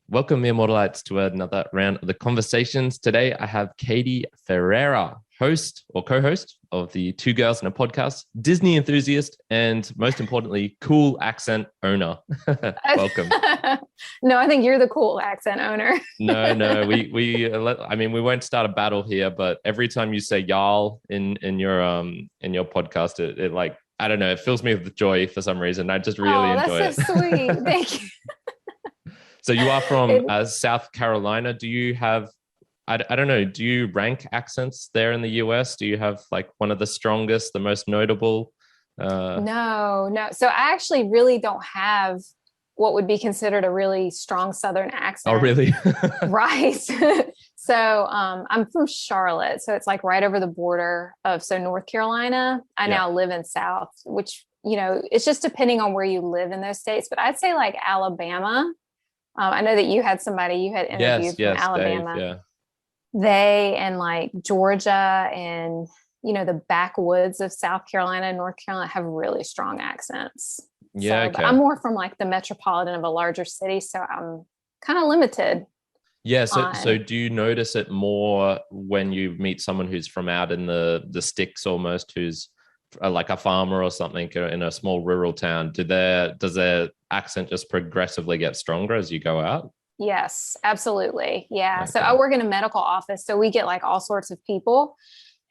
Welcome, Immortalites, to another round of the conversations. Today, I have Katie Ferreira, host or co-host of the Two Girls in a Podcast, Disney enthusiast, and most importantly, cool accent owner. Welcome. No, I think you're the cool accent owner. No, we won't start a battle here, but every time you say y'all in your podcast, it like, I don't know, it fills me with joy for some reason. I just really Oh, enjoy that's it. so sweet. Thank you. So you are from It, South Carolina. Do you have, I don't know, do you rank accents there in the US? Do you have like one of the strongest, the most notable? no. So I actually really don't have what would be considered a really strong Southern Oh, accent. really? Right. So I'm from Charlotte. So it's like right over the border of North Carolina. I Yeah. now live in South, which, it's just depending on where you live in those states. But I'd say like Alabama. I know that you had Yes, interviewed from yes, Dave. Alabama. Yeah. They and like Georgia and the backwoods of South Carolina and North Carolina have really strong accents. Yeah, So, but I'm okay. more from like the metropolitan of a larger city, so I'm kind of limited Yeah, so on. do you notice it more when you meet someone who's from out in the sticks almost, who's like a farmer or something in a small rural town? Does their accent just progressively get stronger as you go out? Yes, absolutely. Yeah. So I Okay. work in a medical office, so we get like all sorts of people,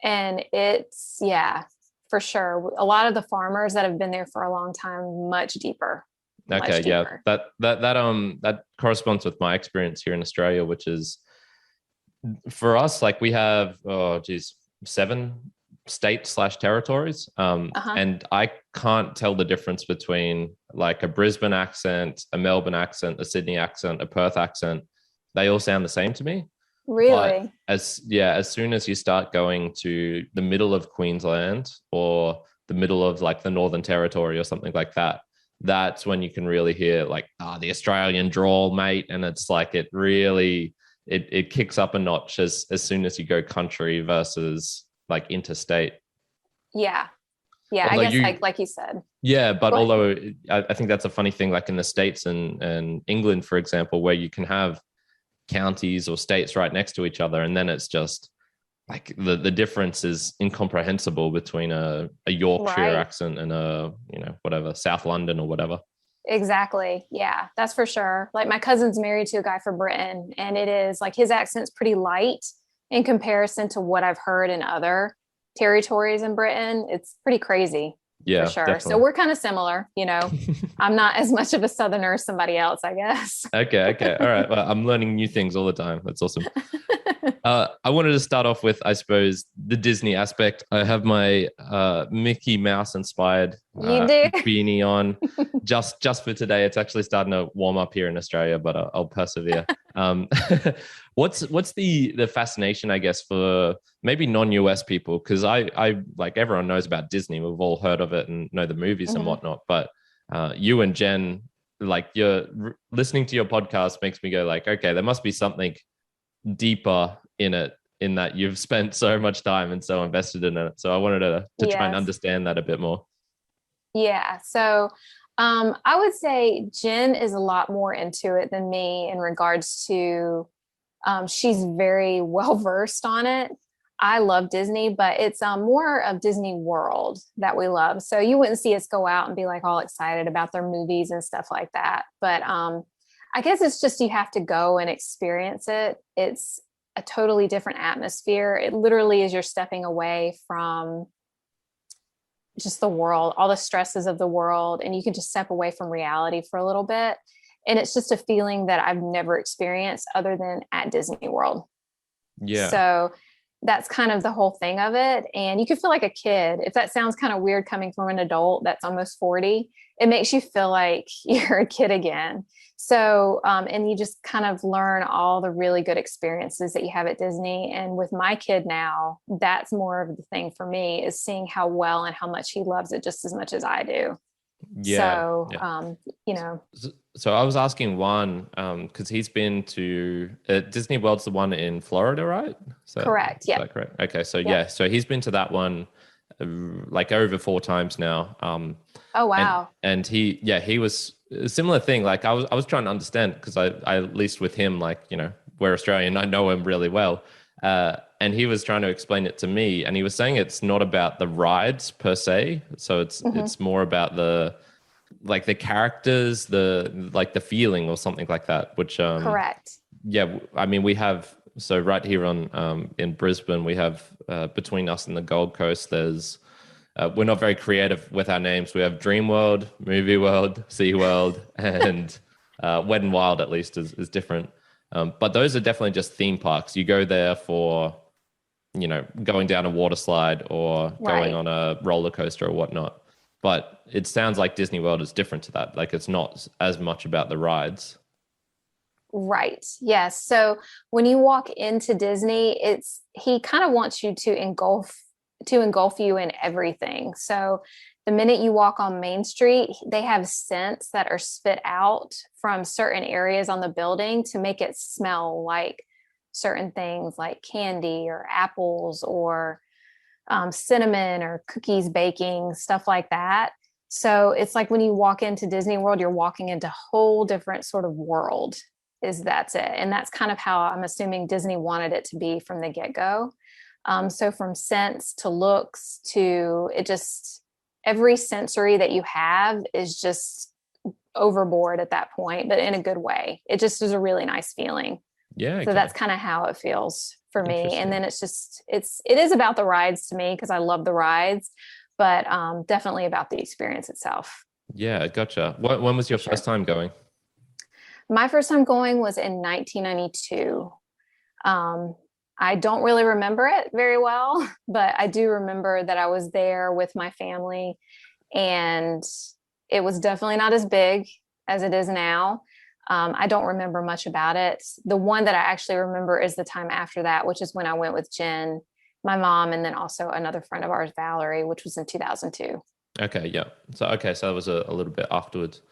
and it's yeah, for sure. A lot of the farmers that have been there for a long time, much Okay, yeah. deeper. That corresponds with my experience here in Australia, which is for us, like we have, oh geez, seven states slash territories. Uh-huh. And I can't tell the difference between like a Brisbane accent, a Melbourne accent, a Sydney accent, a Perth accent. They all sound the same to me. But Really? as soon as you start going to the middle of Queensland or the middle of like the Northern Territory or something like that, that's when you can really hear like the Australian drawl, mate. And it's like it really it kicks up a notch as soon as you go country versus like interstate. Yeah. Yeah, I Although guess you like you said. yeah, but Go ahead. although I think that's a funny thing, like in the States and England, for example, where you can have counties or states right next to each other, and then it's just like the difference is incomprehensible between a Yorkshire Right. accent and a whatever South London or whatever. Exactly. Yeah, that's for sure. Like my cousin's married to a guy from Britain, and it is like his accent's pretty light in comparison to what I've heard in other territories in Britain. It's pretty crazy for Yeah, sure. So definitely. we're kind of similar. I'm not as much of a southerner as somebody else, I guess. Okay, all right. Well, I'm learning new things all the time. That's awesome. I wanted to start off with, I suppose, the Disney aspect. I have my Mickey Mouse inspired You do? beanie on just for today. It's actually starting to warm up here in Australia, but I'll persevere. Um, what's the fascination, I guess, for maybe non-US people? Because I like everyone knows about Disney. We've all heard of it and know the movies and Mhm. whatnot. But you and Jen, like you're listening to your podcast makes me go like, okay, there must be something deeper in it in that you've spent so much time and so invested in it. So I wanted to try and Yes. understand that a bit more. Yeah. So I would say Jen is a lot more into it than me in regards to she's very well versed on it. I love Disney, but it's more of Disney World that we love. So you wouldn't see us go out and be like all excited about their movies and stuff like that. But I guess it's just you have to go and experience it. It's a totally different atmosphere. It literally is you're stepping away from just the world, all the stresses of the world, and you can just step away from reality for a little bit. And it's just a feeling that I've never experienced other than at Disney World. Yeah. So that's kind of the whole thing of it. And you can feel like a kid. If that sounds kind of weird coming from an adult that's almost 40, it makes you feel like you're a kid again. And you just kind of learn all the really good experiences that you have at Disney. And with my kid now, that's more of the thing for me is seeing how well and how much he loves it just as much as I do. Yeah. So, Yeah. you know, So I was asking Juan, because he's been to Disney World's the one in Florida, right? correct. Is Yep. that correct? Okay, so Yep. yeah, so he's been to that one like over 4 times now. Oh, And wow. he was a similar thing. Like I was trying to understand because I at least with him, like, we're Australian, I know him really well. And he was trying to explain it to me, and he was saying it's not about the rides per se. So it's more about the like the characters, the feeling or something like that, which Correct. yeah, I mean, we have, so right here on in Brisbane, we have between us and the Gold Coast, there's we're not very creative with our names. We have Dream World, Movie World, Sea World, and Wet and Wild at least is different. But those are definitely just theme parks. You go there for, going down a water slide or going Right. on a roller coaster or whatnot. But it sounds like Disney World is different to that. Like it's not as much about the rides. Right. Yes. So when you walk into Disney, he kind of wants you to engulf you in everything. So the minute you walk on Main Street, they have scents that are spit out from certain areas on the building to make it smell like certain things like candy or apples or cinnamon or cookies baking, stuff like that. So it's like when you walk into Disney World, you're walking into a whole different sort of world. That's it. And that's kind of how I'm assuming Disney wanted it to be from the get-go. So from scents to looks to it, just every sensory that you have is just overboard at that point, but in a good way. It just is a really nice feeling. Yeah. So Okay. that's kind of how it feels for me. And Interesting. then it is about the rides to me because I love the rides, but definitely about the experience itself. Yeah, gotcha. When was For your first sure. time going? My first time going was in 1992. Um, I don't really remember it very well, but I do remember that I was there with my family, and it was definitely not as big as it is now. I don't remember much about it. The one that I actually remember is the time after that, which is when I went with Jen, my mom, and then also another friend of ours, Valerie, which was in 2002. Okay, yeah. So that was a little bit afterwards.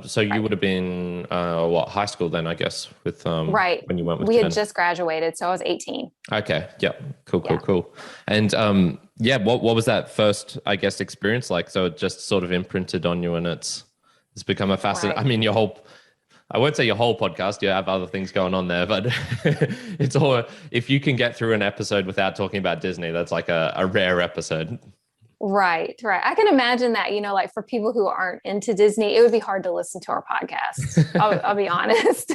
So you Right. would have been high school then, I guess, with Right. when you went with We had Jen. just graduated, so I was 18. Okay, yeah, cool, cool, Yeah. cool. And yeah, what was that first, I guess, experience like? So it just sort of imprinted on you, and it's become a facet. I Right. mean, I won't say your whole podcast. You have other things going on there, but it's all, if you can get through an episode without talking about Disney, that's like a rare episode. Right, right. I can imagine that, like for people who aren't into Disney, it would be hard to listen to our podcast. I'll be honest.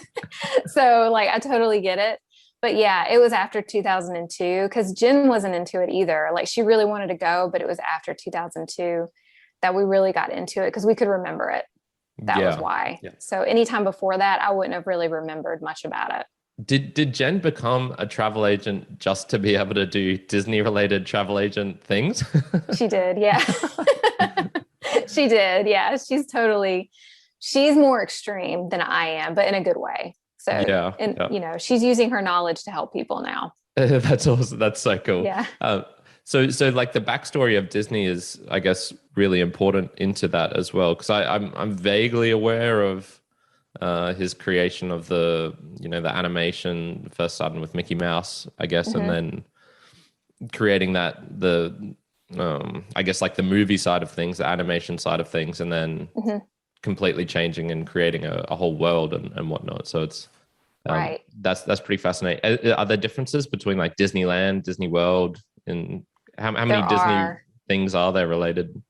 So, like, I totally get it. But yeah, it was after 2002 because Jen wasn't into it either. Like, she really wanted to go, but it was after 2002 that we really got into it because we could remember it. That was Yeah. why. Yeah. So, anytime before that, I wouldn't have really remembered much about it. Did Jen become a travel agent just to be able to do Disney related travel agent things? She did. Yeah. She did. Yeah. She's more extreme than I am, but in a good way. So, Yeah, and yeah. she's using her knowledge to help people now. That's awesome. That's so cool. Yeah. So like the backstory of Disney is, I guess, really important into that as well. Because I'm vaguely aware of his creation of the animation first starting with Mickey Mouse, I guess, and Hmm. then creating the I guess like the movie side of things, the animation side of things, and then Hmm. completely changing and creating a whole world and whatnot. So it's Right. that's pretty fascinating. Are there differences between like Disneyland, Disney World, and how There many Disney are. things are there related?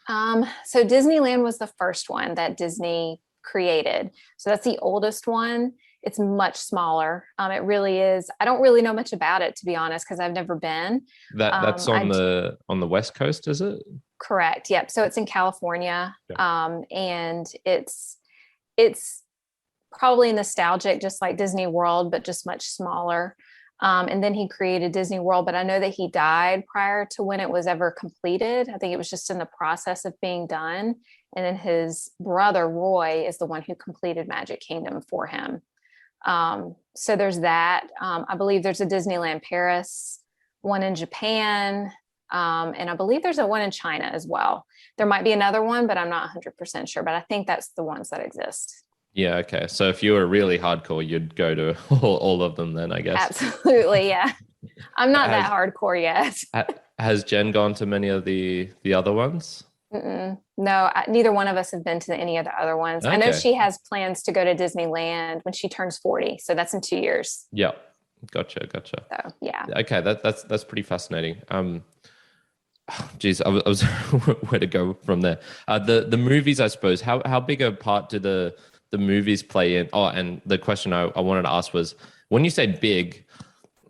So Disneyland was the first one that Disney created. So that's the oldest one. It's much smaller. It really is. I don't really know much about it, to be honest, because I've never been. That's I on the West Coast, is it? Correct. Yep. So it's in California, Yeah. and it's probably nostalgic, just like Disney World, but just much smaller. And then he created Disney World, but I know that he died prior to when it was ever completed. I think it was just in the process of being done. And then his brother Roy is the one who completed Magic Kingdom for him. So there's that. I believe there's a Disneyland Paris, one in Japan, and I believe there's a one in China as well. There might be another one, but I'm not 100% sure. But I think that's the ones that exist. Yeah, okay. So if you were really hardcore, you'd go to all of them then, I guess. Absolutely, yeah. I'm not that Has hardcore yet. has Jen gone to many of the other ones? No, neither one of us have been to any of the other ones. I know Okay. she has plans to go to Disneyland when she turns 40. So that's in 2 years. Yeah. Gotcha. So yeah. Okay, that's pretty fascinating. Geez, I was where to go from there. The movies, I suppose. How big a part do the movies play in? Oh, and the question I wanted to ask was, when you say big,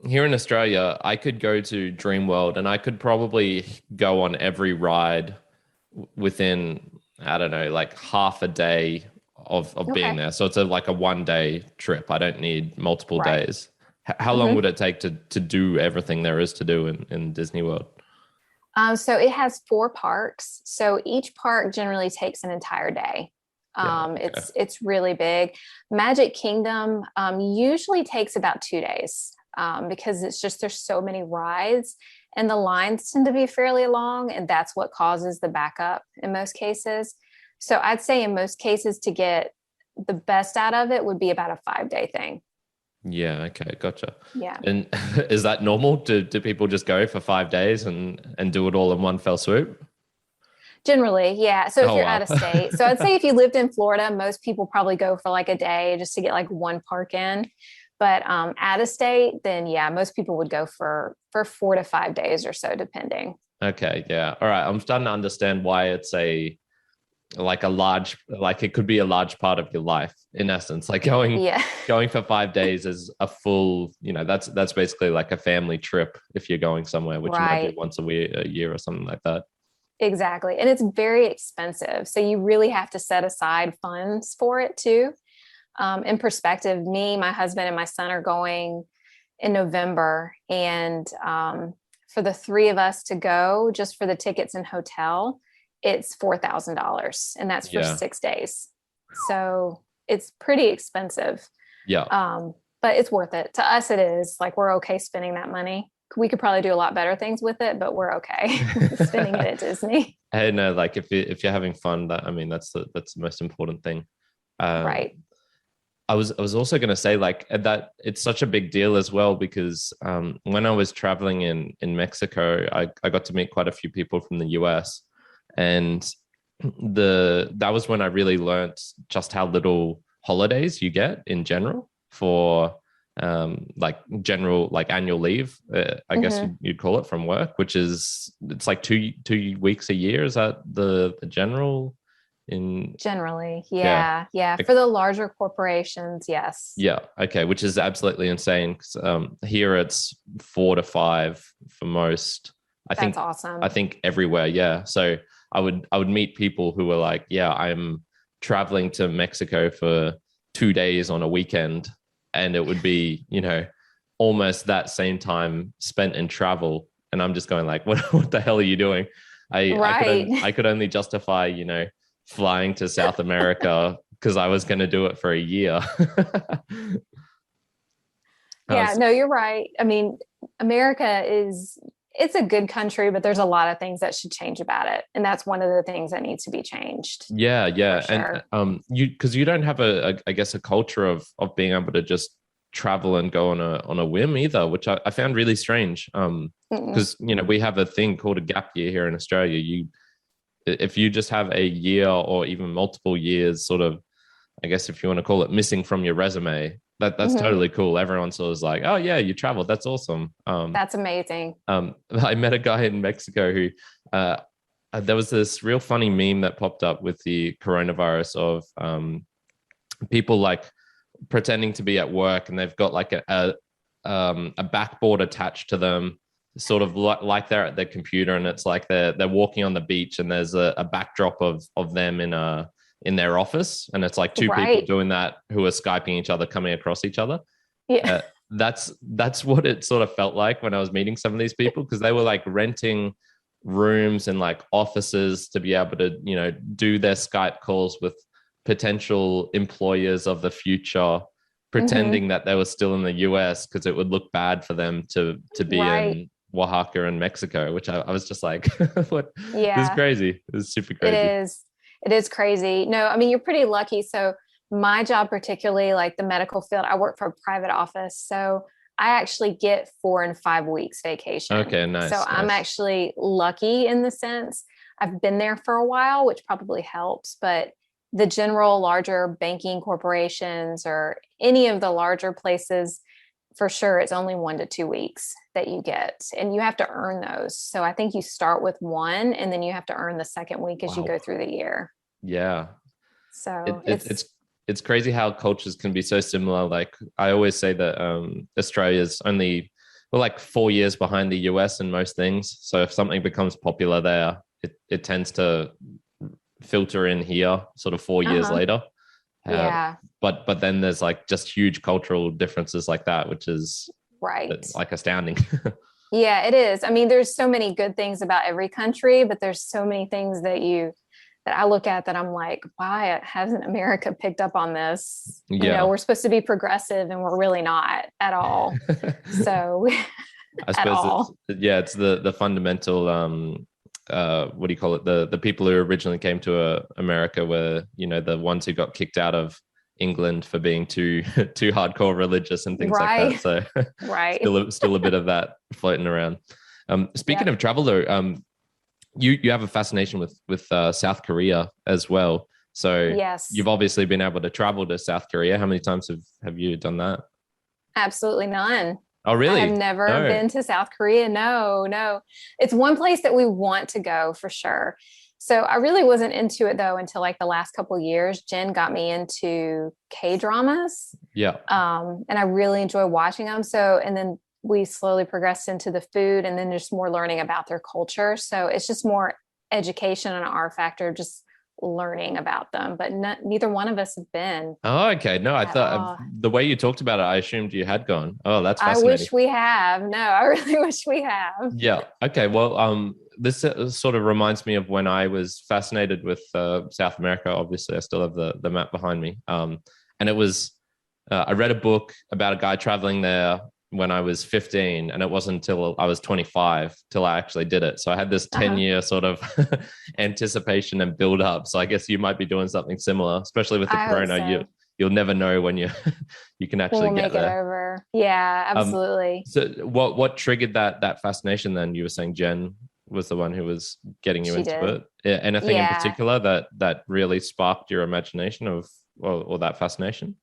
here in Australia, I could go to Dreamworld and I could probably go on every ride within, I don't know, like half a day of being Okay. there. So it's like a 1 day trip. I don't need multiple Right. days. How long hmm would it take to do everything there is to do in Disney World? So it has 4 parks. So each park generally takes an entire day. Yeah. Okay. It's really big. Magic Kingdom usually takes about 2 days because it's just there's so many rides and the lines tend to be fairly long, and that's what causes the backup in most cases. So I'd say in most cases to get the best out of it would be about a 5 day thing. Yeah. Okay. Gotcha. Yeah. And is that normal? Do people just go for 5 days and do it all in one fell swoop? Generally, yeah. So if Oh you're out wow. of state, so I'd say if you lived in Florida, most people probably go for like a day just to get like one park in. But out of state, then yeah, most people would go for 4 to 5 days or so, depending. Okay. Yeah. All right. I'm starting to understand why it's a like a large like it could be a large part of your life in essence. Like Yeah, going for 5 days is a full, that's basically like a family trip if you're going somewhere, which you might do right. once a year or something like that. Exactly. And it's very expensive. So you really have to set aside funds for it too. In perspective, me, my husband, and my son are going in November. And for the three of us to go, just for the tickets and hotel, it's $4,000. And that's for Yeah. 6 days. So it's pretty expensive. Yeah. But it's worth it. To us, it is. Like, we're okay spending that money. We could probably do a lot better things with it, but we're okay spending it at Disney. Hey, no, like if you're having fun, that I mean that's the most important thing. Um, Right. I was also going to say like that it's such a big deal as well because when I was traveling in Mexico, I got to meet quite a few people from the US, and that was when I really learned just how little holidays you get in general for like general like annual leave. I guess hmm you'd call it from work, which is it's like two weeks a year. Is that the general in Generally, yeah. yeah, yeah. For the larger corporations, yes, Yeah. Okay. Which is absolutely insane. 'Cause, here it's 4 to 5 for most. I that's think. I awesome. think everywhere. Yeah. So I would meet people who were like, "Yeah, I'm traveling to Mexico for 2 days on a weekend," and it would be almost that same time spent in travel, and I'm just going like, "What the hell are you doing?" Right. I could only justify flying to South America because I was going to do it for a year. Yeah, So, no, you're right. I mean, America is it's a good country, but there's a lot of things that should change about it. And that's one of the things that needs to be changed for yeah, and sure. you because you don't have I guess a culture of being able to just travel and go on a whim either, which I found really strange. Mm-mm. Because we have a thing called a gap year here in Australia. If you just have a year or even multiple years, sort of, I guess if you want to call it missing from your resume, that's hmm totally cool. Everyone sort of is like, oh yeah, you traveled. That's awesome. That's amazing. I met a guy in Mexico who there was this real funny meme that popped up with the coronavirus of people like pretending to be at work and they've got like a backboard attached to them, sort of like they're at their computer and it's like they're walking on the beach and there's a backdrop of them in their office and it's like two people Right. doing that who are skyping each other, coming across each other. Yeah. That's what it sort of felt like when I was meeting some of these people because they were like renting rooms and like offices to be able to do their Skype calls with potential employers of the future, hmm pretending that they were still in the US because it would look bad for them to be Right. in Oaxaca and Mexico, which I was just like, what? This is Yeah. crazy. This is super It crazy. is. It is crazy. No, I mean, you're pretty lucky. So, my job, particularly like the medical field, I work for a private office. So, I actually get 4 and 5 weeks vacation. Okay, So, nice, I'm nice. actually lucky in the sense. I've been there for a while, which probably helps, but the general larger banking corporations or any of the larger places, for sure, it's only 1 to 2 weeks that you get, and you have to earn those. So I think you start with one and then you have to earn the second week as you go through the year. Yeah. So It's crazy how cultures can be so similar. Like I always say that Australia's only, we're like 4 years behind the US in most things. So if something becomes popular there, it tends to filter in here sort of 4 years later. Yeah. But then there's like just huge cultural differences like that, which is Right. like astounding. Yeah, it is. I mean, there's so many good things about every country, but there's so many things that I look at that I'm like, why hasn't America picked up on this? Yeah. You know, we're supposed to be progressive and we're really not at all. So I suppose it's the fundamental what do you call it? The people who originally came to America were, you know, the ones who got kicked out of England for being too hardcore religious and things like that. So right. still a bit of that floating around. Speaking of travel though, you have a fascination with South Korea as well. So yes, you've obviously been able to travel to South Korea. How many times have you done that? Absolutely none. Oh, really? I have never been to South Korea. No. It's one place that we want to go for sure. So I really wasn't into it though until like the last couple of years. Jen got me into K-dramas. Yeah. And I really enjoy watching them. So, and then we slowly progressed into the food and then just more learning about their culture. So it's just more education on our factor, just learning about them, but neither one of us have been. Oh, okay. No, I thought the way you talked about it, I assumed you had gone. Oh, that's fascinating. I wish we have. No, I really wish we have. Yeah. Okay. Well, this sort of reminds me of when I was fascinated with South America. Obviously, I still have the map behind me. And it was, I read a book about a guy traveling there when I was 15, and it wasn't until I was 25 till I actually did it. So I had this 10-year sort of anticipation and build up. So I guess you might be doing something similar, especially with the corona. You'll never know when you can actually get there. It over. Yeah, absolutely. So what triggered that fascination then? You were saying Jen was the one who was getting you into it. Anything in particular that really sparked your imagination or that fascination?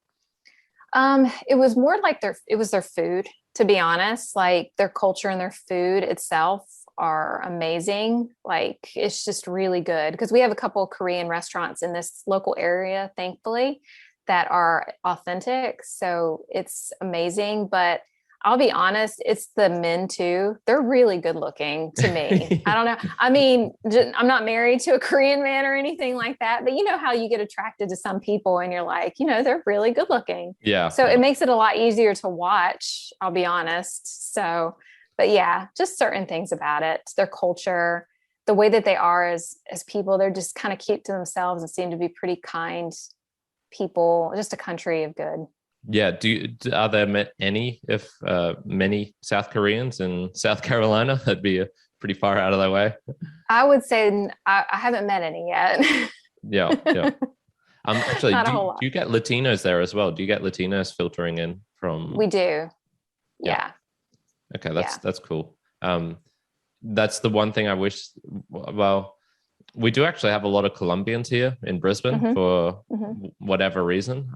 It was more like their food, to be honest. Like their culture and their food itself are amazing. Like it's just really good because we have a couple of Korean restaurants in this local area, thankfully, that are authentic. So it's amazing. But I'll be honest, it's the men too. They're really good looking to me. I don't know. I mean, I'm not married to a Korean man or anything like that, but you know how you get attracted to some people and you're like, you know, they're really good looking. Yeah. So it makes it a lot easier to watch, I'll be honest. So, but yeah, just certain things about it, their culture, the way that they are as people, they're just kind of keep to themselves and seem to be pretty kind people, just a country of good. Yeah. Are there many South Koreans in South Carolina? That'd be pretty far out of their way. I would say I haven't met any yet. Yeah. Actually, do you get Latinos there as well? Do you get Latinos filtering in from? We do. Yeah. Okay, that's cool. That's the one thing I wish. Well, we do actually have a lot of Colombians here in Brisbane for whatever reason.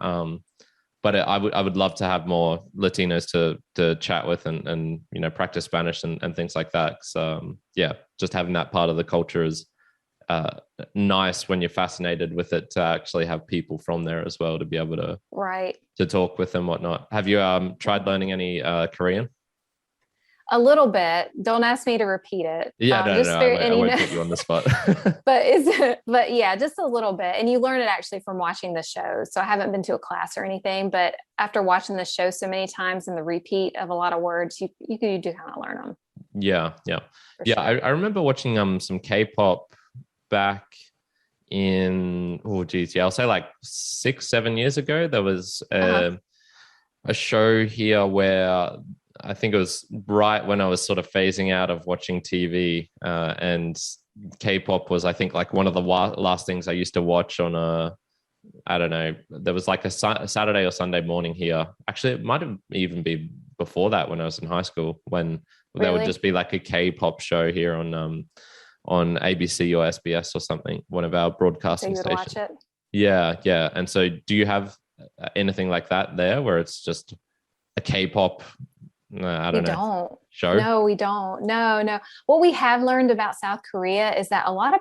But I would love to have more Latinos to chat with and you know, practice Spanish and things like that. So just having that part of the culture is nice when you're fascinated with it, to actually have people from there as well to be able to talk with and whatnot. Have you tried learning any Korean? A little bit. Don't ask me to repeat it. Yeah, I won't put you on the spot. but yeah, just a little bit. And you learn it actually from watching the show. So I haven't been to a class or anything, but after watching the show so many times and the repeat of a lot of words, you do kind of learn them. Yeah. Sure. I remember watching some K-pop back in I'll say like 6-7 years ago. There was a show here where I think it was right when I was sort of phasing out of watching TV, and K-pop was, I think, like one of the last things I used to watch on I don't know, there was like a Saturday or Sunday morning here. Actually, it might have even been before that when I was in high school, when there would just be like a K-pop show here on on ABC or SBS or something, one of our So broadcasting you would stations. watch it? Yeah. And so do you have anything like that there where it's just a K-pop, I don't know, show? No, we don't. No. What we have learned about South Korea is that a lot of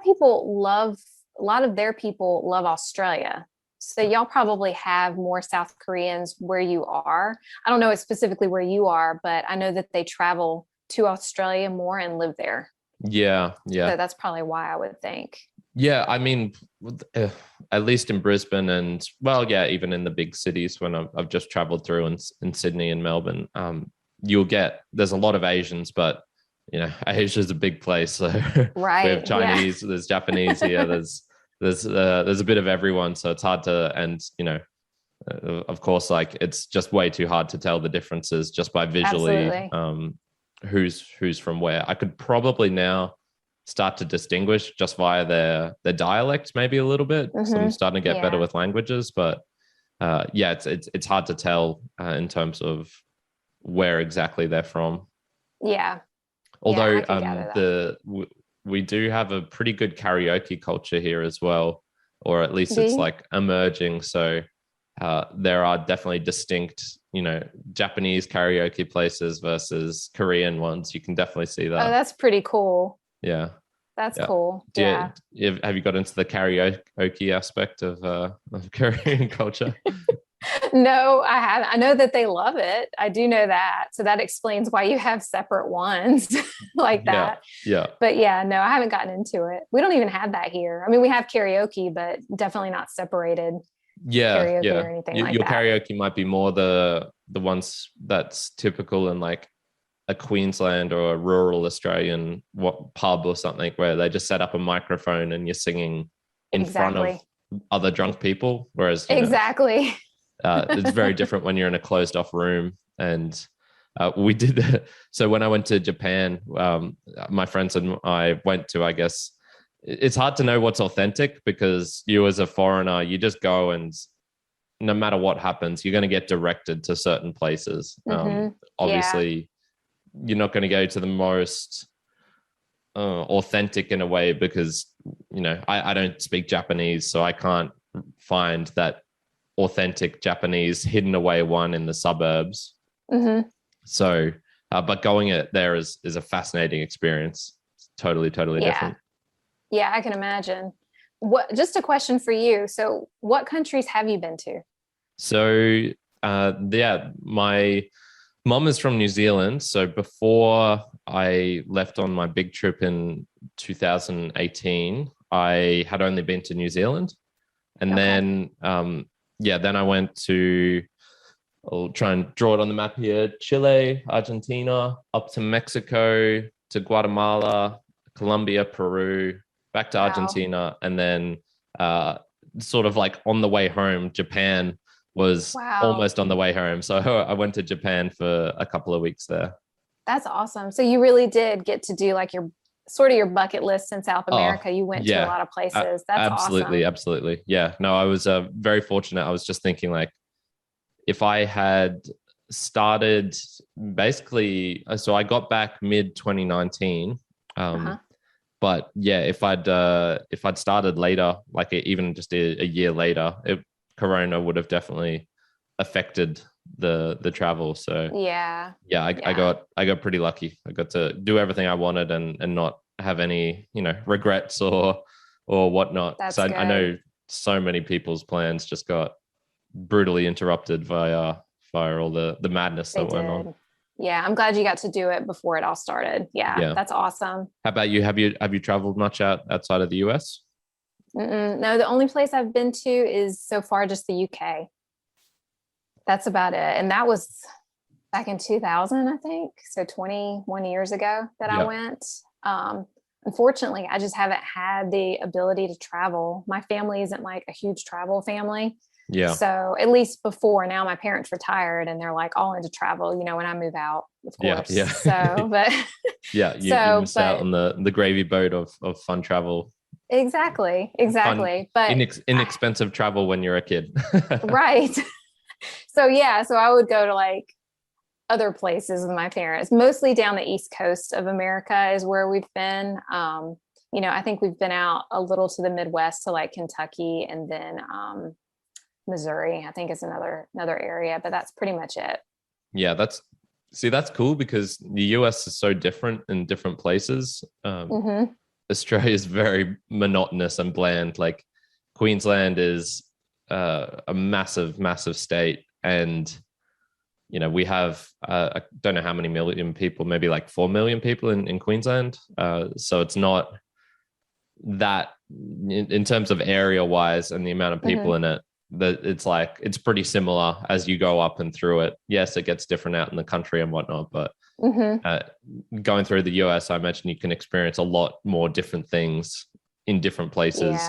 their people love Australia. So y'all probably have more South Koreans where you are. I don't know specifically where you are, but I know that they travel to Australia more and live there. Yeah. So that's probably why I would think. Yeah, I mean, at least in Brisbane and, well, yeah, even in the big cities when I've just traveled through in Sydney and Melbourne, there's a lot of Asians, but, Asia's a big place. So we have Chinese, there's Japanese here, there's a bit of everyone. So it's hard to, and, of course, like it's just way too hard to tell the differences just by visually who's from where. I could probably now start to distinguish just via their dialects maybe a little bit. So I'm starting to get better with languages, but it's hard to tell in terms of where exactly they're from. Yeah. Although we do have a pretty good karaoke culture here as well, or at least it's like emerging. So there are definitely distinct, Japanese karaoke places versus Korean ones. You can definitely see that. Oh, that's pretty cool. Yeah. That's cool. Have you got into the karaoke aspect of Korean culture? No, I haven't. I know that they love it. I do know that. So that explains why you have separate ones like that. Yeah. But yeah, no, I haven't gotten into it. We don't even have that here. I mean, we have karaoke, but definitely not separated karaoke or anything like your that. Karaoke might be more the ones that's typical in like a Queensland or a rural Australian pub or something where they just set up a microphone and you're singing in front of other drunk people. Whereas it's very different when you're in a closed off room. And we did that. So when I went to Japan, my friends and I went to, I guess, it's hard to know what's authentic because you as a foreigner, you just go and no matter what happens, you're going to get directed to certain places. Obviously, you're not going to go to the most authentic in a way because, I don't speak Japanese, so I can't find that authentic Japanese hidden away one in the suburbs. So, but going there is a fascinating experience. It's totally different. Yeah, I can imagine. Just a question for you. So what countries have you been to? So, my mom is from New Zealand. So before I left on my big trip in 2018, I had only been to New Zealand. And then I went to, I'll try and draw it on the map here, Chile, Argentina, up to Mexico, to Guatemala, Colombia, Peru, back to Argentina. And then sort of like on the way home, Japan was almost on the way home. So I went to Japan for a couple of weeks there. That's awesome. So you really did get to do like your bucket list in South America. You went to a lot of places. That's absolutely, awesome. Absolutely. Yeah. No, I was very fortunate. I was just thinking like, if I had started basically, so I got back mid 2019. But yeah, if I'd started later, like even just a year later, Corona would have definitely affected the travel. So I got pretty lucky. I got to do everything I wanted and not have any regrets or whatnot. That's so good. I know so many people's plans just got brutally interrupted via all the madness that went on. Yeah, I'm glad you got to do it before it all started. Yeah, that's awesome. How about you? Have you traveled much outside of the US? No, the only place I've been to is so far just the UK. That's about it. And that was back in 2000, I think. So 21 years ago that I went. Unfortunately, I just haven't had the ability to travel. My family isn't like a huge travel family. Yeah. So at least before, now my parents retired and they're like all into travel, when I move out, of course. Yeah. So, but you missed out on the gravy boat of fun travel. Exactly. Fun, but inexpensive travel when you're a kid. Right. So I would go to like other places with my parents, mostly down the East Coast of America is where we've been. I think we've been out a little to the Midwest to like Kentucky, and then Missouri, I think, is another area, but that's pretty much it. Yeah, that's cool because the US is so different in different places. Australia is very monotonous and bland. Like Queensland is a massive, massive state, and we have I don't know how many million people, maybe like 4 million people in Queensland. So it's not that in terms of area wise and the amount of people in it, that it's pretty similar as you go up and through it. Yes, it gets different out in the country and whatnot, but going through the US, I imagine you can experience a lot more different things in different places,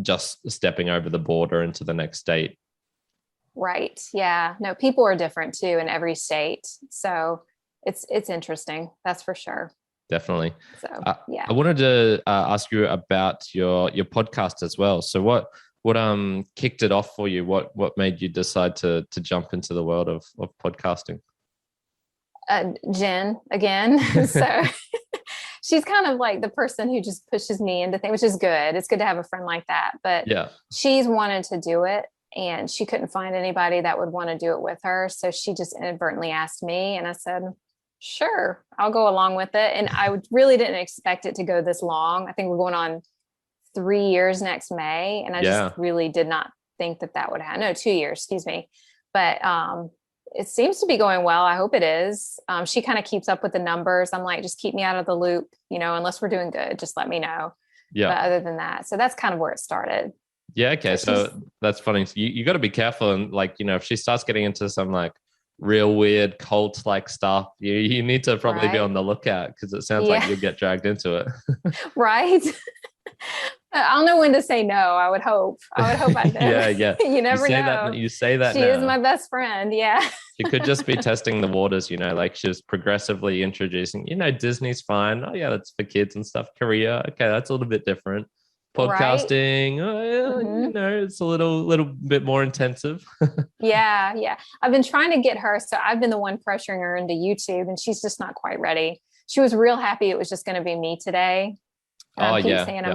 just stepping over the border into the next state. Right. Yeah. No, people are different too in every state. So it's interesting. That's for sure. Definitely. So, yeah. I wanted to ask you about your podcast as well. So what kicked it off for you? What made you decide to jump into the world of podcasting? Jen again. So she's kind of like the person who just pushes me into things, which is good. It's good to have a friend like that. But she's wanted to do it, and she couldn't find anybody that would want to do it with her. So she just inadvertently asked me, and I said, sure, I'll go along with it. And I really didn't expect it to go this long. I think we're going on 3 years next May. And I just really did not think that would happen. No, 2 years, excuse me. But it seems to be going well. I hope it is. She kind of keeps up with the numbers. I'm like, just keep me out of the loop, unless we're doing good, just let me know. Yeah. But other than that, so that's kind of where it started. Yeah. Okay. So that's funny. So you got to be careful. And like, if she starts getting into some like real weird cult like stuff, you need to probably be on the lookout, because it sounds like you'll get dragged into it. Right. I'll know when to say no. I would hope I do. Yeah. You never know. You say that she now. is my best friend. Yeah. She could just be testing the waters, like she's progressively introducing, Disney's fine. Oh yeah, that's for kids and stuff. Korea, okay, that's a little bit different. Podcasting, it's a little bit more intensive. Yeah. I've been trying to get her. So I've been the one pressuring her into YouTube, and she's just not quite ready. She was real happy it was just going to be me today. I'm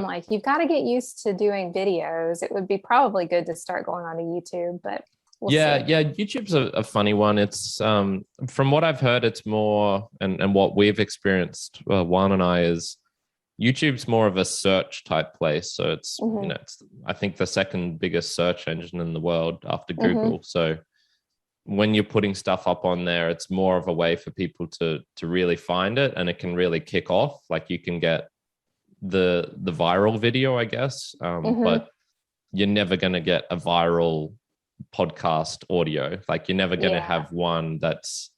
like, you've got to get used to doing videos. It would be probably good to start going on to YouTube, but we'll see. YouTube's a funny one. It's from what I've heard, it's more, and what we've experienced, Juan and I, is YouTube's more of a search type place. So it's, it's, I think, the second biggest search engine in the world after Google. So when you're putting stuff up on there, it's more of a way for people to really find it, and it can really kick off. Like you can get the viral video, I guess, but you're never going to get a viral podcast audio. Like you're never going to have one that's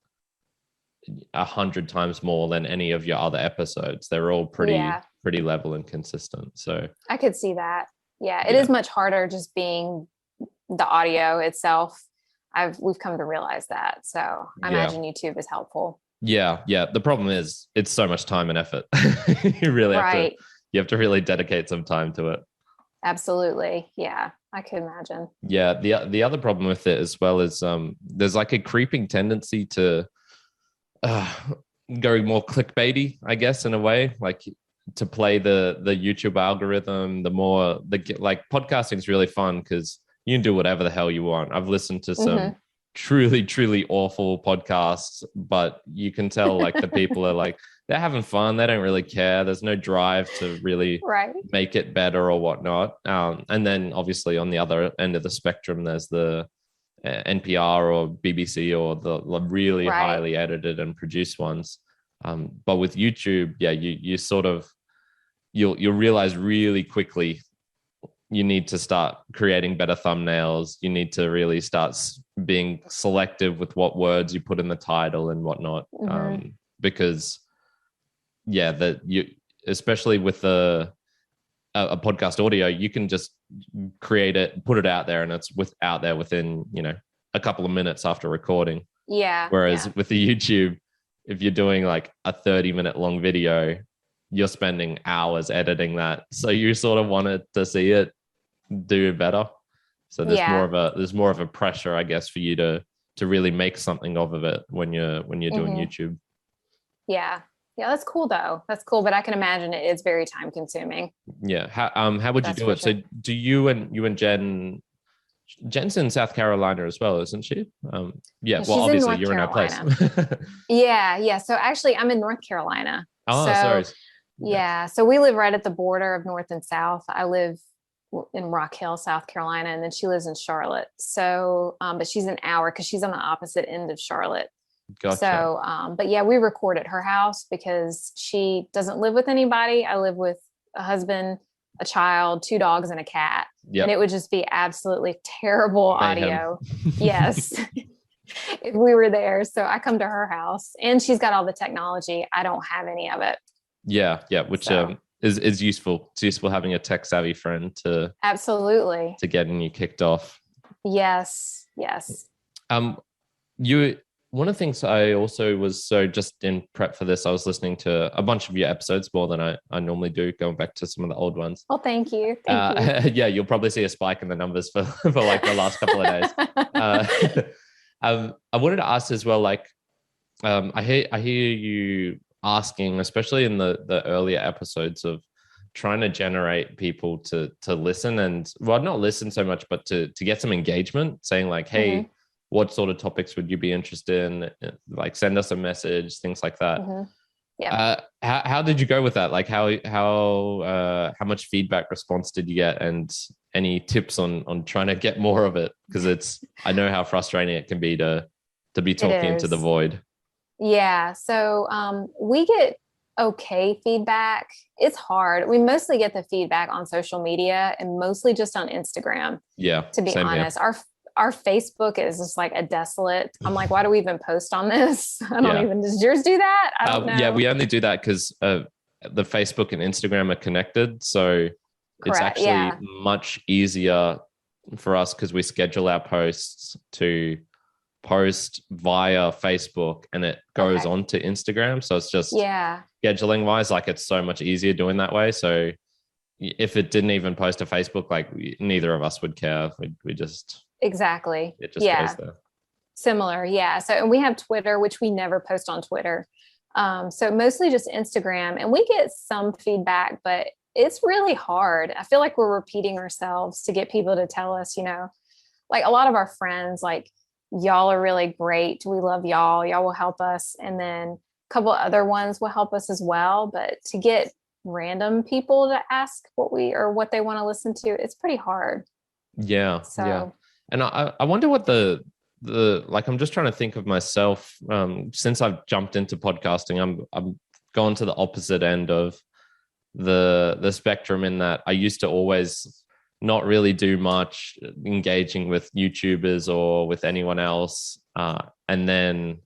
100 times more than any of your other episodes. They're all pretty level and consistent. So I could see that. It is much harder just being the audio itself. We've come to realize that. So I imagine YouTube is helpful. Yeah. The problem is it's so much time and effort. You really have to really dedicate some time to it. Absolutely. Yeah, I could imagine. Yeah. The other problem with it as well is there's like a creeping tendency to go more clickbaity, I guess, in a way, like to play the YouTube algorithm. Like podcasting is really fun because you can do whatever the hell you want. I've listened to some truly, truly awful podcasts, but you can tell like the people are like, they're having fun. They don't really care. There's no drive to really make it better or whatnot. And then obviously on the other end of the spectrum, there's the NPR or BBC or the really highly edited and produced ones. But with YouTube, you sort of, you'll realize really quickly you need to start creating better thumbnails. You need to really start being selective with what words you put in the title and whatnot. Because especially with a podcast audio, you can just create it, put it out there, and it's out there within, a couple of minutes after recording. Yeah. Whereas with the YouTube, if you're doing like a 30-minute long video, you're spending hours editing that. So you sort of wanted to see it do better. So there's more of a pressure, I guess, for you to really make something of it when you're doing YouTube. Yeah. Yeah, that's cool though. That's cool, but I can imagine it is very time consuming. Yeah. How would you That's do for it? So sure. do you and Jen's in South Carolina as well, isn't she? Yeah. And Well, she's in obviously North you're in our place. Carolina. Yeah, yeah. So actually, I'm in North Carolina. Oh, sorry. So Yeah. yeah, so we live right at the border of North and South. I live in Rock Hill, South Carolina, and then she lives in Charlotte. So, but she's an hour because she's on the opposite end of Charlotte. Gotcha. So, but yeah, we record at her house because she doesn't live with anybody. I live with a husband, a child, two dogs, and a cat. And Yep. it would just be absolutely terrible Mayhem. audio. Yes. If we were there. So I come to her house and she's got all the technology. I don't have any of it. Yeah. Yeah. Which So is useful. It's useful having a tech savvy friend absolutely. to getting you kicked off. Yes. Yes. Um, you one of the things I also was, so just in prep for this, I was listening to a bunch of your episodes, more than I normally do, going back to some of the old ones. Well, thank you. Thank you. Yeah, you'll probably see a spike in the numbers for like the last couple of days. Uh, I wanted to ask as well, like, I hear you asking, especially in the earlier episodes, of trying to generate people to listen, and well, not listen so much, but to get some engagement, saying like, hey, Mm-hmm. what sort of topics would you be interested in? Like, send us a message, things like that. Mm-hmm. Yeah. How did you go with that? Like, how much feedback response did you get, and any tips on trying to get more of it? Because I know how frustrating it can be to be It talking into the is. void. Yeah. So we get okay feedback. It's hard. We mostly get the feedback on social media and mostly just on Instagram, Yeah, to be same here. honest. Our Facebook is just like a desolate. I'm like, why do we even post on this? I don't Yeah. even, does yours do that? I don't Yeah, know. we only do that because the Facebook and Instagram are connected. So it's Correct. actually Yeah. much easier for us because we schedule our posts to post via Facebook and it goes Okay. on to Instagram. So it's just Yeah. scheduling wise, like it's so much easier doing that way. So if it didn't even post to Facebook, like neither of us would care. We just, Exactly. it just goes Yeah. there. Similar. Yeah. So, and we have Twitter, which we never post on Twitter. So mostly just Instagram, and we get some feedback, but it's really hard. I feel like we're repeating ourselves to get people to tell us, like a lot of our friends, like, y'all are really great. We love y'all. Y'all will help us. And then a couple other ones will help us as well. But to get random people to ask what they want to listen to, it's pretty hard. Yeah, yeah. So, And I wonder what the like, I'm just trying to think of myself, since I've jumped into podcasting, I'm gone to the opposite end of the spectrum, in that I used to always not really do much engaging with YouTubers or with anyone else. And then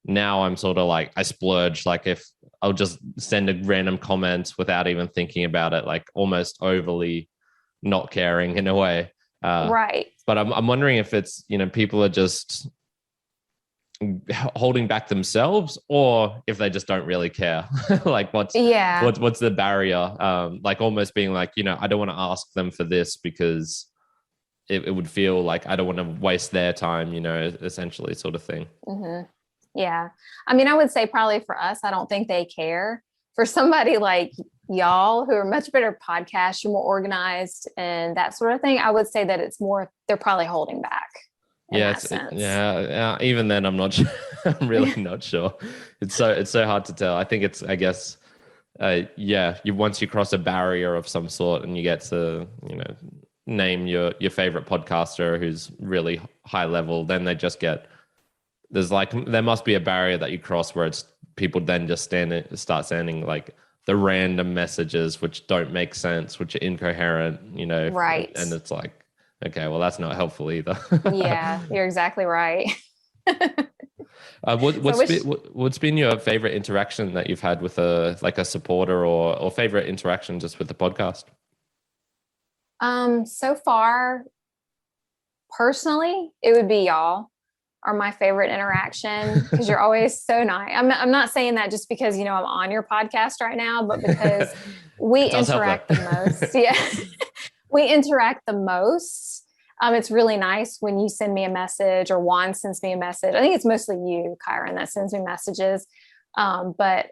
now I'm sort of like, I splurge, like if I'll just send a random comment without even thinking about it, like almost overly not caring in a way. right. But I'm wondering if it's, people are just holding back themselves, or if they just don't really care. Like Yeah. what's the barrier? Like almost being like, I don't want to ask them for this because it would feel like I don't want to waste their time, essentially, sort of thing. Mm-hmm. Yeah. I mean, I would say probably for us, I don't think they care. For somebody like y'all who are much better podcasts, you're more organized and that sort of thing, I would say that it's more, they're probably holding back in Yeah, that sense. yeah. Even then, I'm not sure. I'm really not sure. It's so hard to tell. I think I guess, yeah. Once you cross a barrier of some sort and you get to, name your favorite podcaster who's really high level, then they just get, there must be a barrier that you cross where it's people then just start sending like the random messages which don't make sense, which are incoherent, Right. and it's like, okay, well, that's not helpful either. Yeah, you're exactly right. What, So what's which been what's been your favorite interaction that you've had with a supporter, or favorite interaction just with the podcast? so far personally, it would be y'all are my favorite interaction because you're always so nice. I'm not saying that just because, I'm on your podcast right now, but because we It does help interact the most. though. Yeah. We interact the most. It's really nice when you send me a message or Juan sends me a message. I think it's mostly you, Kyrin, that sends me messages. But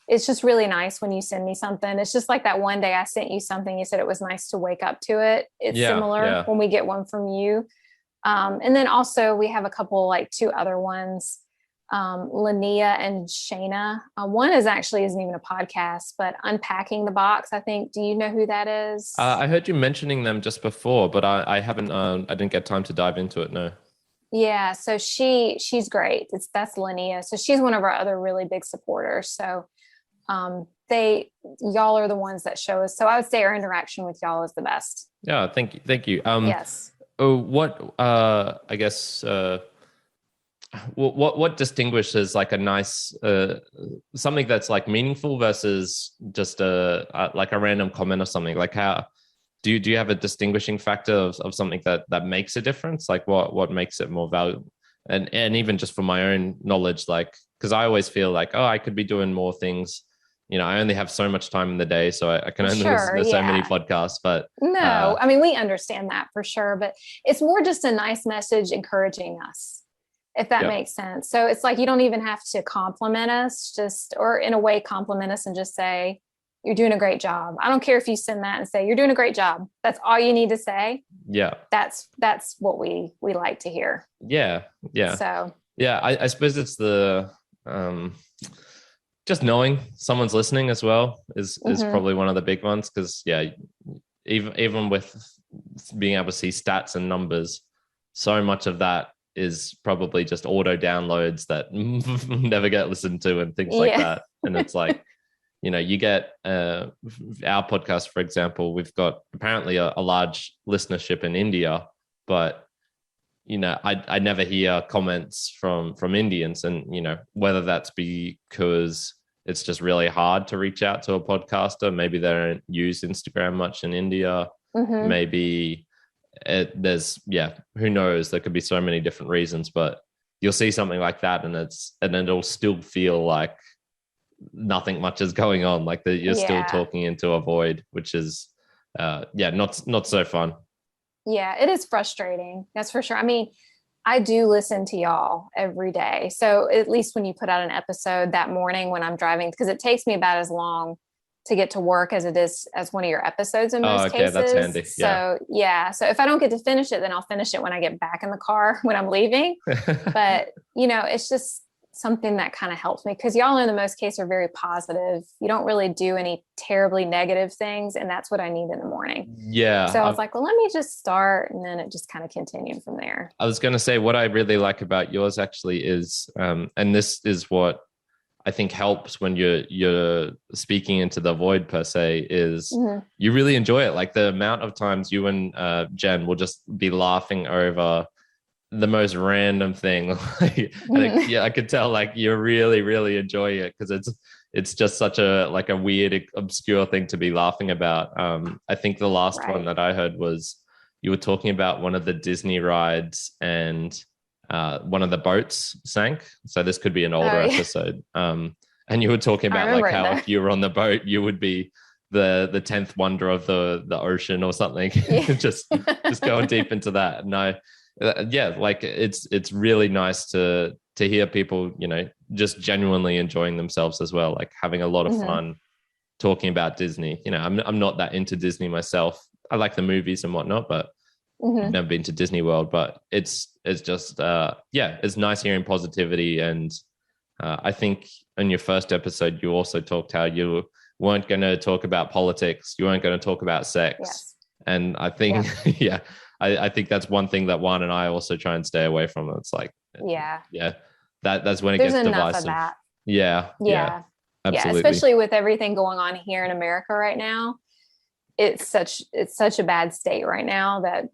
it's just really nice when you send me something. It's just like that one day I sent you something. You said it was nice to wake up to it. It's similar when we get one from you. And then also we have a couple, like 2 other ones, Linnea and Shayna. One isn't even a podcast, but Unpacking the Box, I think. Do you know who that is? I heard you mentioning them just before, but I haven't, I didn't get time to dive into it. No. Yeah. So she's great. That's Linnea. So she's one of our other really big supporters. So y'all are the ones that show us. So I would say our interaction with y'all is the best. Yeah. Thank you. Thank you. Yes. What, I guess, what distinguishes like a nice something that's like meaningful versus just like a random comment or something? Like how do you have a distinguishing factor of something that makes a difference? Like what makes it more valuable? And even just for my own knowledge, like, because I always feel like, oh, I could be doing more things. I only have so much time in the day, so I can only listen to so many podcasts. But no, I mean, we understand that for sure, but it's more just a nice message encouraging us, if that makes sense. So it's like, you don't even have to compliment us, or in a way compliment us and just say, you're doing a great job. I don't care if you send that and say, you're doing a great job. That's all you need to say. Yeah. That's what we like to hear. Yeah. Yeah. So, yeah, I suppose it's the, just knowing someone's listening as well is probably one of the big ones. Cause even with being able to see stats and numbers, so much of that is probably just auto downloads that never get listened to and things like that. And it's like, you get our podcast, for example, we've got apparently a large listenership in India, but I never hear comments from Indians, and whether that's because it's just really hard to reach out to a podcaster. Maybe they don't use Instagram much in India. Maybe there's who knows? There could be so many different reasons, but you'll see something like that, and it'll still feel like nothing much is going on. Like that you're still talking into a void, which is not so fun. Yeah, it is frustrating. That's for sure. I mean, I do listen to y'all every day. So at least when you put out an episode that morning when I'm driving, because it takes me about as long to get to work as it is as one of your episodes in most cases. That's handy. So so if I don't get to finish it, then I'll finish it when I get back in the car when I'm leaving. But it's just something that kind of helps me, because y'all in the most case are very positive. You don't really do any terribly negative things, and that's what I need in the morning. So I was like, well, let me just start, and then it just kind of continued from there. I was going to say, what I really like about yours actually is, and this is what I think helps when you're speaking into the void per se, is you really enjoy it. Like the amount of times you and Jen will just be laughing over the most random thing. I could tell like you're really, really enjoying it, because it's just such a weird, obscure thing to be laughing about. I think the last one that I heard was you were talking about one of the Disney rides, and one of the boats sank. So this could be an older episode. And you were talking about like how if you were on the boat, you would be the 10th wonder of the ocean or something. just going deep into that. And like it's really nice to hear people, just genuinely enjoying themselves as well, like having a lot of fun talking about Disney. I'm not that into Disney myself. I like the movies and whatnot, but I've never been to Disney World. But it's just it's nice hearing positivity. And I think in your first episode you also talked how you weren't going to talk about politics, you weren't going to talk about sex. And I think I think that's one thing that Juan and I also try and stay away from. It's like, that's when it gets divisive. Of that. Yeah, absolutely. Especially with everything going on here in America right now. It's such a bad state right now that,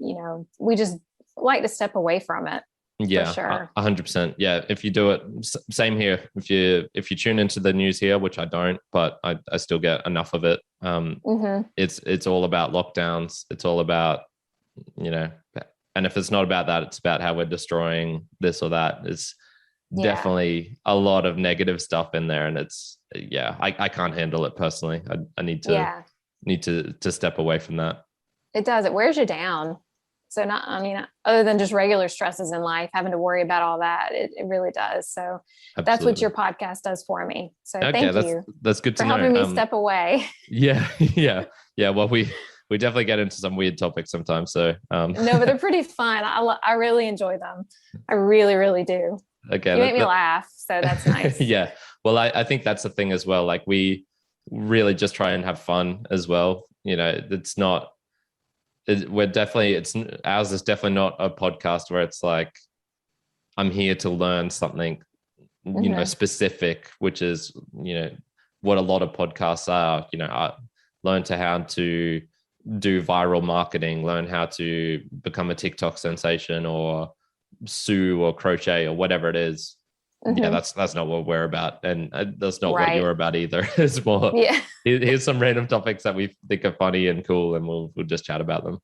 we just like to step away from it. Yeah, for sure. 100%. Yeah, if you do it, same here. If you tune into the news here, which I don't, but I still get enough of it. It's all about lockdowns. It's all about, and if it's not about that, it's about how we're destroying this or that. It's definitely a lot of negative stuff in there, and it's I can't handle it personally. I need to step away from that. It does. It wears you down. So not, I mean, other than just regular stresses in life, having to worry about all that, it really does. So that's what Absolutely. your podcast does for me. So Okay, thank you that's good for to know. helping me step away. Yeah, yeah, yeah. Well, we definitely get into some weird topics sometimes. So No, but they're pretty fun. I really enjoy them. I really, really do. okay, You make me laugh. So that's nice. yeah. Well, I think that's the thing as well. Like we really just try and have fun as well. You know, it's not. We're definitely it's ours is definitely not a podcast where it's like I'm here to learn something, specific, which is what a lot of podcasts are. I learn to how to do viral marketing, learn how to become a TikTok sensation, or sew or crochet or whatever it is. Yeah, that's not what we're about, and that's not what you're about either. It's more, here's some random topics that we think are funny and cool, and we'll just chat about them.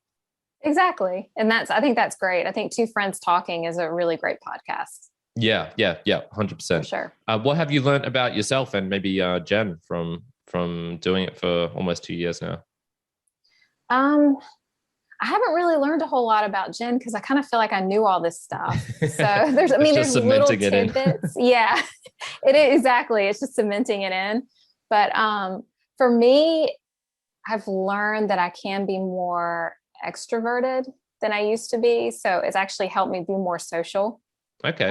Exactly. And I think that's great. I think Two Friends Talking is a really great podcast. Yeah, 100%. For sure. What have you learned about yourself and maybe Jen from doing it for almost 2 years now? I haven't really learned a whole lot about Jen because I kind of feel like I knew all this stuff. So there's little tidbits. Yeah, it is exactly. It's just cementing it in. But for me, I've learned that I can be more extroverted than I used to be. So it's actually helped me be more social. Okay.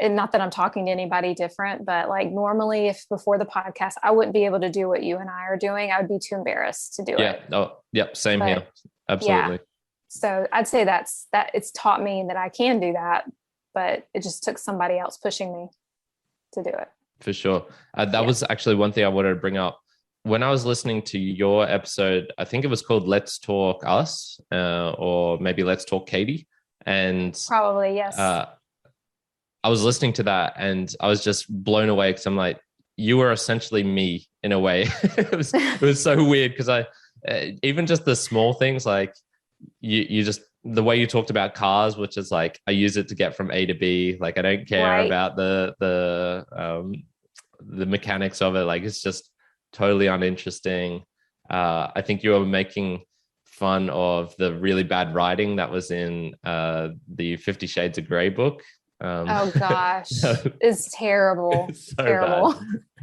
And not that I'm talking to anybody different, but like normally if before the podcast, I wouldn't be able to do what you and I are doing. I would be too embarrassed to do it. Yeah. Oh, yep. Same here. Absolutely. Yeah. So I'd say that it's taught me that I can do that, but it just took somebody else pushing me to do it. For sure. That was actually one thing I wanted to bring up. When I was listening to your episode, I think it was called Let's Talk Us, or maybe Let's Talk Katie. And probably, yes. I was listening to that and I was just blown away because I'm like, you were essentially me in a way. it was so weird because even just the small things, like you just, the way you talked about cars, which is like, I use it to get from A to B. Like I don't care about the mechanics of it. Like it's just totally uninteresting. I think you were making fun of the really bad writing that was in the 50 Shades of Grey book. Oh gosh, it's terrible. It's so terrible.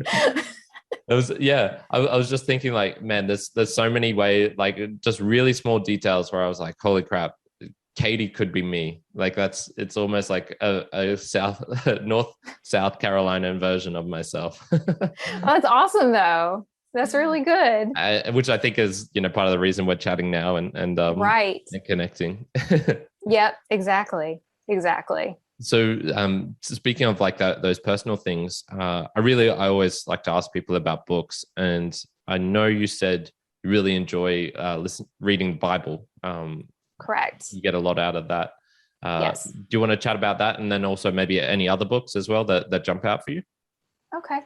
Bad. It was, I was just thinking like, man, there's so many ways, like just really small details where I was like, holy crap, Katie could be me. Like it's almost like a North South Carolina version of myself. Well, that's awesome though. That's really good. Which I think is, part of the reason we're chatting now and and connecting. Yep, exactly. So speaking of like those personal things, I always like to ask people about books, and I know you said you really enjoy reading the Bible. Correct. You get a lot out of that. Yes. Do you want to chat about that, and then also maybe any other books as well that jump out for you? Okay.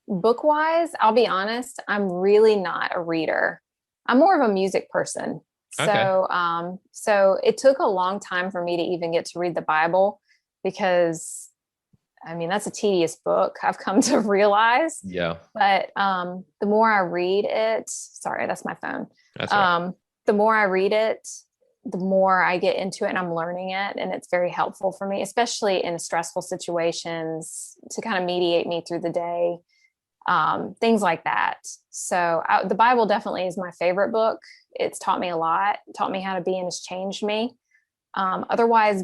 Book wise, I'll be honest, I'm really not a reader. I'm more of a music person. So, so it took a long time for me to even get to read the Bible because, I mean, that's a tedious book, I've come to realize. Yeah. But the more I read it, sorry, that's my phone. That's right. The more I read it, the more I get into it and I'm learning it. And it's very helpful for me, especially in stressful situations to kind of mediate me through the day. Things like that. So the Bible definitely is my favorite book. It's taught me a lot, taught me how to be, and has changed me. Otherwise,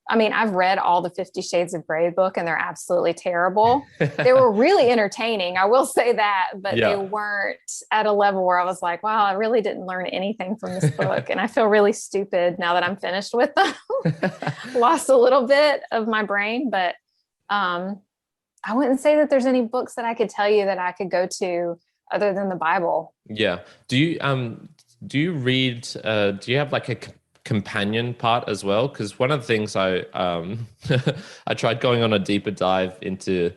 I've read all the 50 Shades of Grey book and they're absolutely terrible. They were really entertaining, I will say that, but they weren't at a level where I was like, wow, I really didn't learn anything from this book. And I feel really stupid now that I'm finished with them. Lost a little bit of my brain, but I wouldn't say that there's any books that I could tell you that I could go to other than the Bible. Yeah. Do you read, do you have like a companion part as well? Because one of the things I tried going on a deeper dive into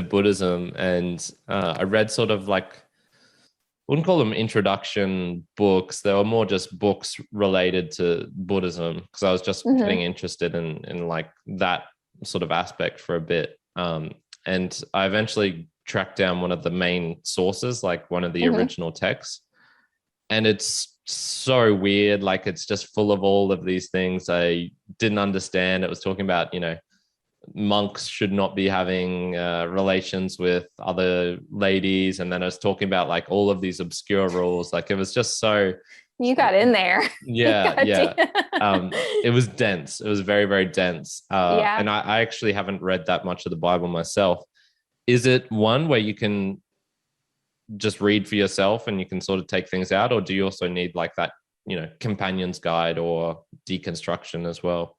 Buddhism, and I read sort of like, I wouldn't call them introduction books. They were more just books related to Buddhism because I was just getting interested in like that sort of aspect for a bit. And I eventually tracked down one of the main sources, like one of the original texts. And it's so weird. Like it's just full of all of these things I didn't understand. It was talking about, monks should not be having relations with other ladies. And then I was talking about like all of these obscure rules. Like it was just so, You got in there. yeah, yeah. It was dense. It was very, very dense. Yeah. And I actually haven't read that much of the Bible myself. Is it one where you can just read for yourself and you can sort of take things out, or do you also need like that, companion's guide or deconstruction as well?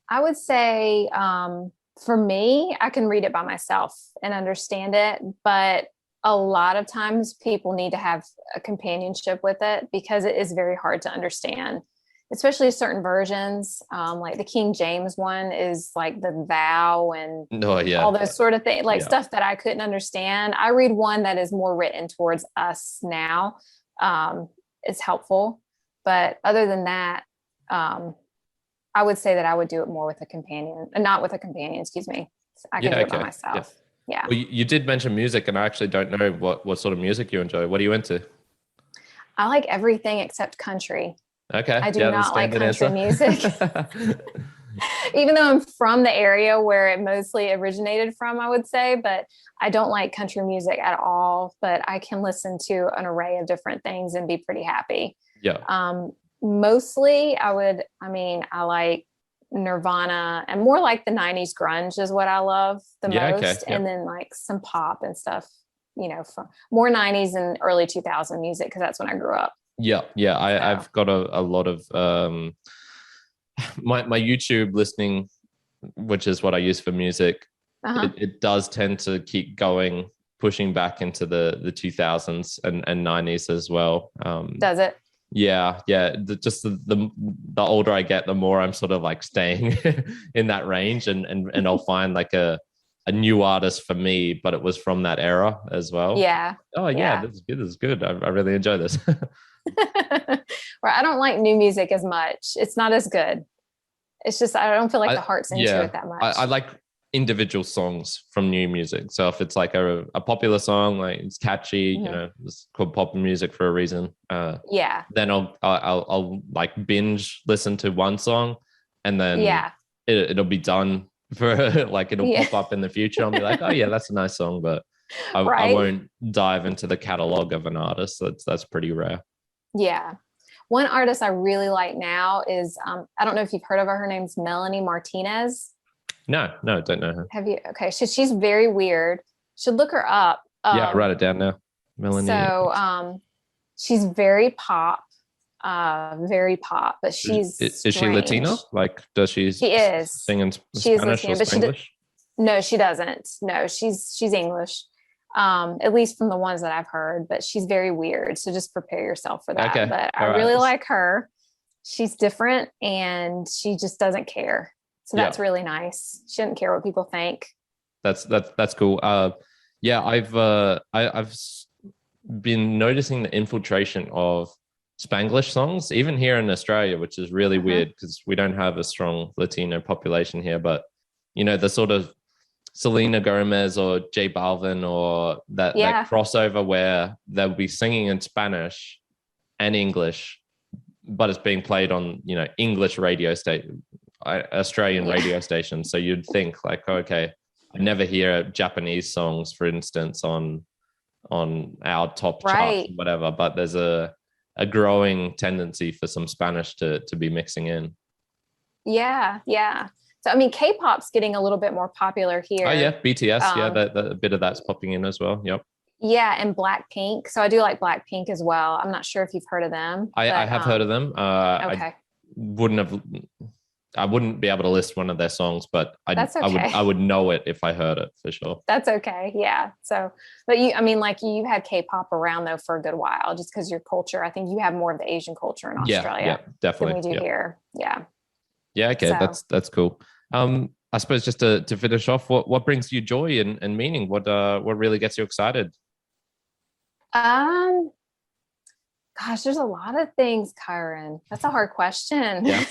I would say for me, I can read it by myself and understand it, but a lot of times people need to have a companionship with it because it is very hard to understand, especially certain versions. Like the King James one is like the thou and Oh, yeah. all those sort of things, like Yeah. stuff that I couldn't understand. I read one that is more written towards us now. It's helpful. But other than that, I would say that I would do it more with a companion, not with a companion, excuse me. I can do it by myself. Yeah. Well, you did mention music, and I actually don't know what sort of music you enjoy. What are you into? I like everything except country. Okay. I do Yeah, not like country music. answer. Even though I'm from the area where it mostly originated from, I would say, but I don't like country music at all. But I can listen to an array of different things and be pretty happy. Yeah. Mostly I like Nirvana and more like the 90s grunge is what I love the most. Okay. Yep. And then like some pop and stuff, from more 90s and early 2000 music, because that's when I grew up. Yeah. Yeah. I've got a lot of my YouTube listening, which is what I use for music. Uh-huh. It does tend to keep going, pushing back into the 2000s and 90s as well. Does it? Yeah. The older I get, the more I'm sort of like staying in that range, and I'll find like a new artist for me, but it was from that era as well. Yeah. Oh yeah. This is good. This is good. I really enjoy this. Or I don't like new music as much. It's not as good. It's just, I don't feel like the heart's into it that much. I like individual songs from new music. So if it's like a popular song, like it's catchy, it's called pop music for a reason. Then I'll like binge listen to one song, and then it'll be done for like it'll pop up in the future. I'll be like, oh yeah, that's a nice song, but I won't dive into the catalog of an artist. That's pretty rare. Yeah. One artist I really like now is I don't know if you've heard of her. Her name's Melanie Martinez. No, don't know her. Have you? Okay. She's very weird. Should look her up. Yeah, write it down now. Melanie. So she's very pop, but she's is she Latino? Like, does she is sing in she Spanish is Latino, or Spanglish? No, she doesn't. No, she's English. At least from the ones that I've heard, but she's very weird. So just prepare yourself for that. Okay. But I really like her. She's different and she just doesn't care. So that's really nice. She doesn't care what people think. That's cool. I've been noticing the infiltration of Spanglish songs, even here in Australia, which is really weird because we don't have a strong Latino population here. But the sort of Selena Gomez or J Balvin or that crossover where they'll be singing in Spanish and English, but it's being played on English radio station, Australian radio stations. So you'd think like, okay, I never hear Japanese songs, for instance, on our top charts, whatever. But there's a growing tendency for some Spanish to be mixing in. Yeah. So, I mean, K-pop's getting a little bit more popular here. Oh, yeah. BTS. A bit of that's popping in as well. Yep. Yeah. And Blackpink. So I do like Blackpink as well. I'm not sure if you've heard of them. I have heard of them. Okay. I wouldn't be able to list one of their songs, but I would know it if I heard it for sure. That's okay. Yeah. So, but you had K-pop around though for a good while, just because your culture, I think you have more of the Asian culture in Australia yeah, definitely. than we do here. Yeah. Yeah. Okay. So. That's cool. I suppose just to finish off, what brings you joy and meaning? What really gets you excited? Gosh, there's a lot of things, Kyrin. That's a hard question. Yeah.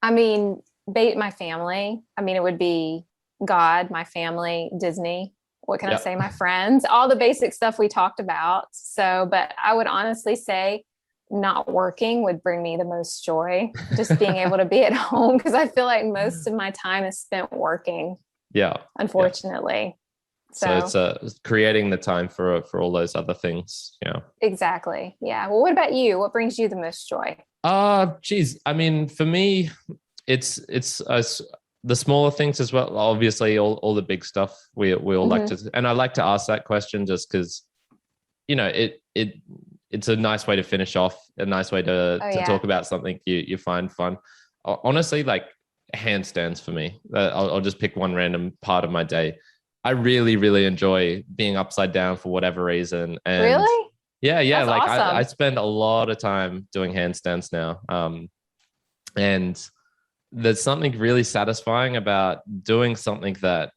My family. It would be God, my family, Disney, what can I say, my friends, all the basic stuff we talked about. So, but I would honestly say not working would bring me the most joy, just being able to be at home, because I feel like most of my time is spent working. Yeah. Unfortunately. Yeah. So it's creating the time for all those other things. Yeah. Exactly. Yeah. Well, what about you? What brings you the most joy? Geez. I mean, for me, it's the smaller things as well. Obviously, all the big stuff we all like to, and I like to ask that question just because, you know, it's a nice way to finish off, a nice way to talk about something you find fun. Honestly, like handstands for me. I'll just pick one random part of my day. I really, really enjoy being upside down for whatever reason. And really? Yeah. That's like awesome. I spend a lot of time doing handstands now. And there's something really satisfying about doing something that,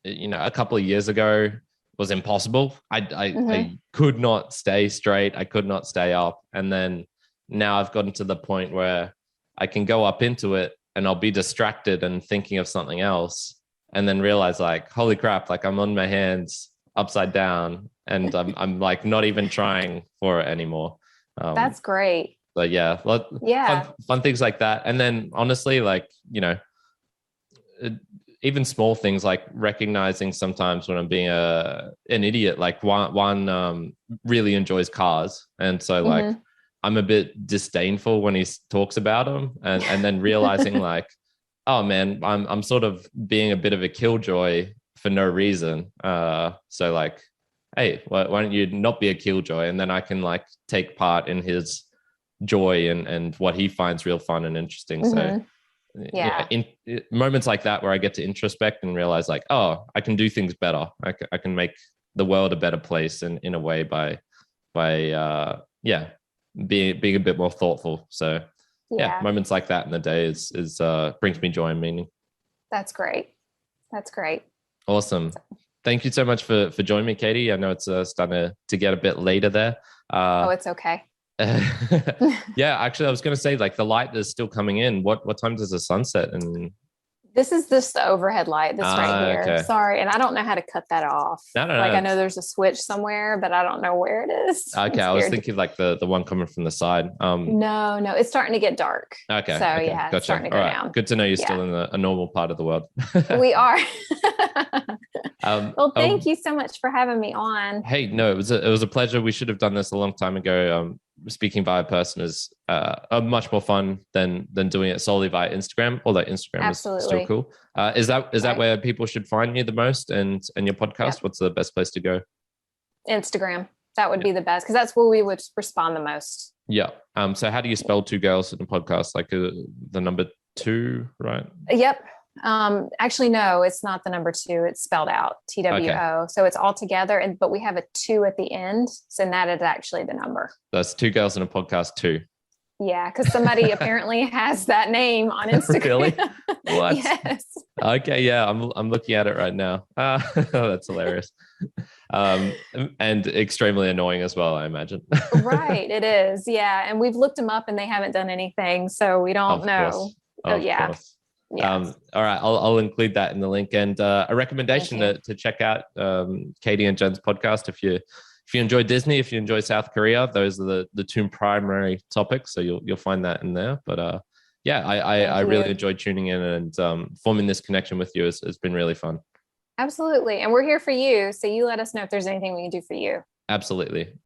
you know, a couple of years ago was impossible. I could not stay straight. I could not stay up. And then now I've gotten to the point where I can go up into it and I'll be distracted and thinking of something else, and then realize like, holy crap, like I'm on my hands upside down and I'm like not even trying for it anymore. That's great. But yeah, fun things like that. And then honestly, like, you know, even small things like recognizing sometimes when I'm being an idiot, like one really enjoys cars. And so like, I'm a bit disdainful when he talks about them, and then realizing like, oh man, I'm sort of being a bit of a killjoy for no reason. So like, hey, why don't you not be a killjoy? And then I can like take part in his joy and what he finds real fun and interesting. So in moments like that where I get to introspect and realize like, oh, I can do things better. I can make the world a better place in a way by being a bit more thoughtful. So moments like that in the day is brings me joy and meaning. That's great. Awesome. Thank you so much for joining me, Katie. I know it's starting to get a bit later there. It's okay. Yeah, actually, I was going to say like the light is still coming in. What time does the sunset? And this is just the overhead light. This right here. Okay. Sorry, and I don't know how to cut that off. No. Like I know there's a switch somewhere, but I don't know where it is. Okay, I was thinking like the one coming from the side. No, it's starting to get dark. Okay. So yeah, gotcha. It's starting to go down. Good to know you're still in a normal part of the world. We are. Well, thank you so much for having me on. Hey, no, it was a pleasure. We should have done this a long time ago. Speaking via person is much more fun than doing it solely via Instagram, although Instagram is still cool. Is that where people should find you the most and your podcast? What's the best place to go? Instagram. That would be the best because that's where we would respond the most. Yeah. So how do you spell two girls in a podcast? Like the number 2, right? Yep. Actually, no, it's not the number 2. It's spelled out TWO. Okay. So it's all together, but we have a 2 at the end. So that is actually the number. That's 2 girls in a podcast 2. Yeah, because somebody apparently has that name on Instagram. Really? What? Yes. Okay, yeah, I'm looking at it right now. That's hilarious. And extremely annoying as well, I imagine. Right, it is. Yeah, and we've looked them up and they haven't done anything, so we don't know. Of course. Yes. All right, I'll include that in the link, and a recommendation to check out Katie and Jen's podcast if you enjoy Disney, if you enjoy South Korea. Those are the 2 primary topics, so you'll find that in there. But I really enjoyed tuning in and forming this connection with you. It's been really fun. Absolutely, and we're here for you, so you let us know if there's anything we can do for you. Absolutely.